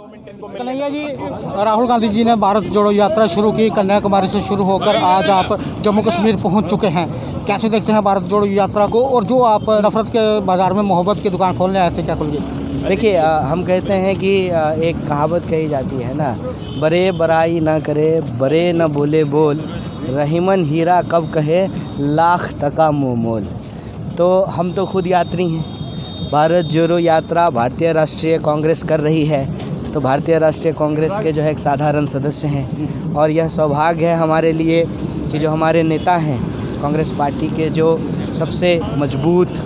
कन्हैया जी, राहुल गांधी जी ने भारत जोड़ो यात्रा शुरू की, कन्याकुमारी से शुरू होकर आज आप जम्मू कश्मीर पहुंच चुके हैं। कैसे देखते हैं भारत जोड़ो यात्रा को, और जो आप नफरत के बाजार में मोहब्बत की दुकान खोलने आए थे, क्या खोल गए? देखिए, हम कहते हैं कि एक कहावत कही जाती है ना, बरे बराई ना करे, बरे न बोले बोल, रहीमन हीरा कब कहे, लाख टका मुँह मोल। तो हम तो खुद यात्री हैं। भारत जोड़ो यात्रा भारतीय राष्ट्रीय कांग्रेस कर रही है, तो भारतीय राष्ट्रीय कांग्रेस के जो है एक साधारण सदस्य हैं, और यह सौभाग्य है हमारे लिए कि जो हमारे नेता हैं, कांग्रेस पार्टी के जो सबसे मजबूत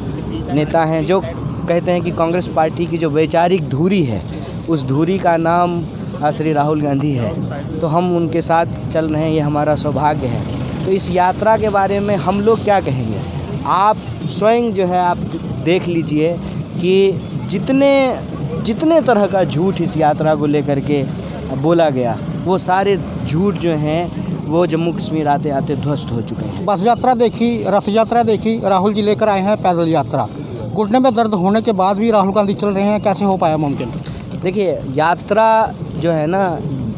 नेता हैं, जो कहते हैं कि कांग्रेस पार्टी की जो वैचारिक धुरी है, उस धुरी का नाम श्री राहुल गांधी है, तो हम उनके साथ चल रहे हैं, ये हमारा सौभाग्य है। तो इस यात्रा के बारे में हम लोग क्या कहेंगे, आप स्वयं जो है आप देख लीजिए कि जितने तरह का झूठ इस यात्रा को लेकर के बोला गया, वो सारे झूठ जो हैं वो जम्मू कश्मीर आते आते ध्वस्त हो चुके हैं। बस यात्रा देखी, रथ यात्रा देखी, राहुल जी लेकर आए हैं पैदल यात्रा। घुटने में दर्द होने के बाद भी राहुल गांधी चल रहे हैं, कैसे हो पाया मुमकिन? देखिए, यात्रा जो है ना,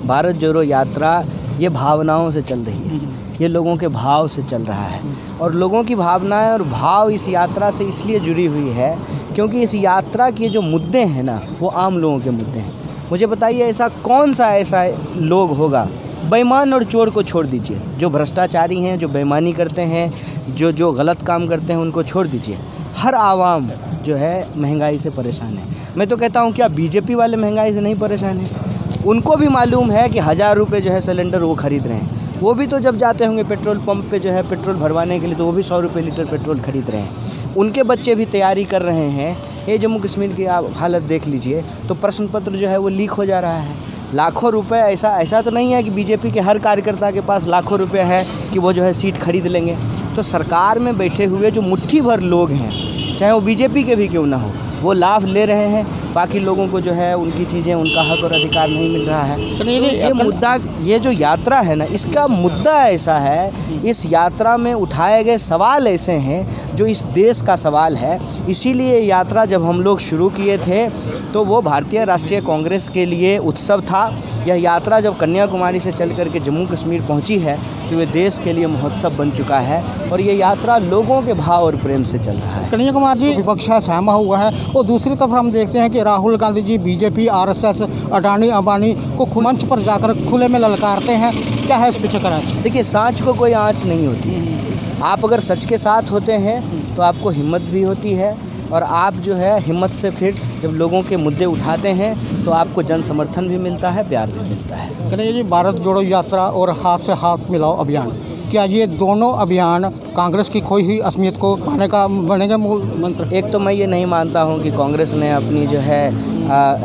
भारत जोड़ो यात्रा, ये भावनाओं से चल रही है, ये लोगों के भाव से चल रहा है, और लोगों की भावनाएं और भाव इस यात्रा से इसलिए जुड़ी हुई है क्योंकि इस यात्रा के जो मुद्दे हैं ना, वो आम लोगों के मुद्दे हैं। मुझे बताइए, ऐसा कौन सा ऐसा लोग होगा, बेईमान और चोर को छोड़ दीजिए, जो भ्रष्टाचारी हैं, जो बेईमानी करते हैं, जो गलत काम करते हैं, उनको छोड़ दीजिए। हर आवाम जो है महंगाई से परेशान है। मैं तो कहता हूँ, क्या बीजेपी वाले महंगाई से नहीं परेशान हैं? उनको भी मालूम है कि 1000 रुपये जो है सिलेंडर वो ख़रीद रहे हैं। वो भी तो जब जाते होंगे पेट्रोल पंप पे जो है पेट्रोल भरवाने के लिए, तो वो भी 100 रुपये लीटर पेट्रोल ख़रीद रहे हैं। उनके बच्चे भी तैयारी कर रहे हैं। ये जम्मू कश्मीर की आप हालत देख लीजिए, तो प्रश्न पत्र जो है वो लीक हो जा रहा है। लाखों रुपए, ऐसा तो नहीं है कि बीजेपी के हर कार्यकर्ता के पास लाखों रुपए है कि वो जो है सीट खरीद लेंगे। तो सरकार में बैठे हुए जो मुट्ठी भर लोग हैं, चाहे वो बीजेपी के भी क्यों ना हो, वो लाभ ले रहे हैं, बाकी लोगों को जो है उनकी चीज़ें, उनका हक और अधिकार नहीं मिल रहा है। तो ये मुद्दा, ये जो यात्रा है ना, इसका मुद्दा ऐसा है, इस यात्रा में उठाए गए सवाल ऐसे हैं जो इस देश का सवाल है। इसीलिए यात्रा जब हम लोग शुरू किए थे तो वो भारतीय राष्ट्रीय कांग्रेस के लिए उत्सव था। यह यात्रा जब कन्याकुमारी से चल कर के जम्मू कश्मीर पहुंची है तो ये देश के लिए महोत्सव बन चुका है, और ये यात्रा लोगों के भाव और प्रेम से चल रहा है। कन्याकुमारी जी विपक्ष सहमा हुआ है, और दूसरी तरफ हम देखते हैं कि राहुल गांधी जी बीजेपी, आरएसएस, अडानी अंबानी को मंच पर जाकर खुले में ललकारते हैं। क्या है इस पीछे का राज? देखिए, सांच को कोई आँच नहीं होती। आप अगर सच के साथ होते हैं तो आपको हिम्मत भी होती है, और आप जो है हिम्मत से फिर जब लोगों के मुद्दे उठाते हैं तो आपको जन समर्थन भी मिलता है, प्यार भी मिलता है। कन्हैया जी, भारत जोड़ो यात्रा और हाथ से हाथ मिलाओ अभियान, क्या ये दोनों अभियान कांग्रेस की खोई हुई असमियत को पाने का बनेगा मूल मंत्र? एक तो मैं ये नहीं मानता हूँ कि कांग्रेस ने अपनी जो है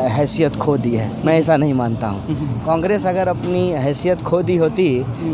हैसियत खो दी है, मैं ऐसा नहीं मानता हूँ। कांग्रेस अगर अपनी हैसियत खो दी होती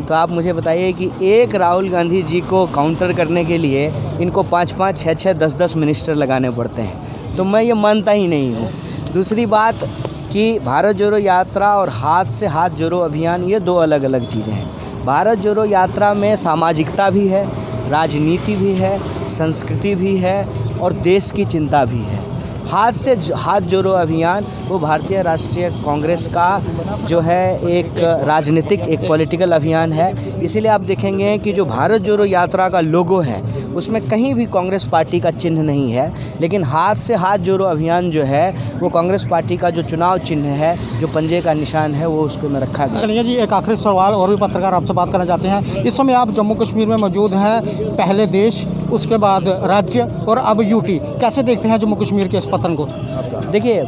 तो आप मुझे बताइए कि एक राहुल गांधी जी को काउंटर करने के लिए इनको 5-5, 6-6, 10-10 मिनिस्टर लगाने पड़ते हैं, तो मैं ये मानता ही नहीं हूँ। दूसरी बात कि भारत जोड़ो यात्रा और हाथ से हाथ जोड़ो अभियान, ये दो अलग अलग चीज़ें हैं। भारत जोड़ो यात्रा में सामाजिकता भी है, राजनीति भी है, संस्कृति भी है, और देश की चिंता भी है। हाथ से हाथ जोड़ो अभियान वो भारतीय राष्ट्रीय कांग्रेस का जो है एक राजनीतिक, एक पॉलिटिकल अभियान है। इसीलिए आप देखेंगे कि जो भारत जोड़ो यात्रा का लोगो है उसमें कहीं भी कांग्रेस पार्टी का चिन्ह नहीं है, लेकिन हाथ से हाथ जोड़ो अभियान जो है वो कांग्रेस पार्टी का जो चुनाव चिन्ह है, जो पंजे का निशान है, वो उसको में रखा गया। कन्हैया जी, एक आखिरी सवाल, और भी पत्रकार आपसे बात करना चाहते हैं। इस समय आप जम्मू कश्मीर में मौजूद हैं, पहले देश, उसके बाद राज्य, और अब यूटी। कैसे देखते हैं जम्मू कश्मीर के इस पतन को? देखिए,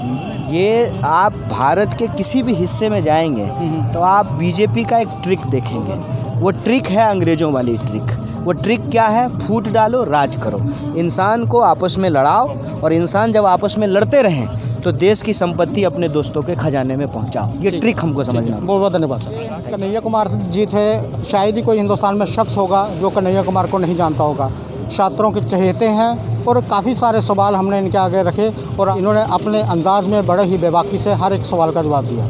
ये आप भारत के किसी भी हिस्से में जाएंगे तो आप बीजेपी का एक ट्रिक देखेंगे। वो ट्रिक है अंग्रेज़ों वाली ट्रिक। वो ट्रिक क्या है? फूट डालो, राज करो, इंसान को आपस में लड़ाओ, और इंसान जब आपस में लड़ते रहें तो देश की संपत्ति अपने दोस्तों के खजाने में पहुंचाओ। ये ट्रिक हमको समझना। बहुत बहुत धन्यवाद सर। कन्हैया कुमार जी थे, शायद ही कोई हिंदुस्तान में शख्स होगा जो कन्हैया कुमार को नहीं जानता होगा। छात्रों के चहेते हैं, और काफ़ी सारे सवाल हमने इनके आगे रखे, और इन्होंने अपने अंदाज में बड़े ही बेबाकी से हर एक सवाल का जवाब दिया।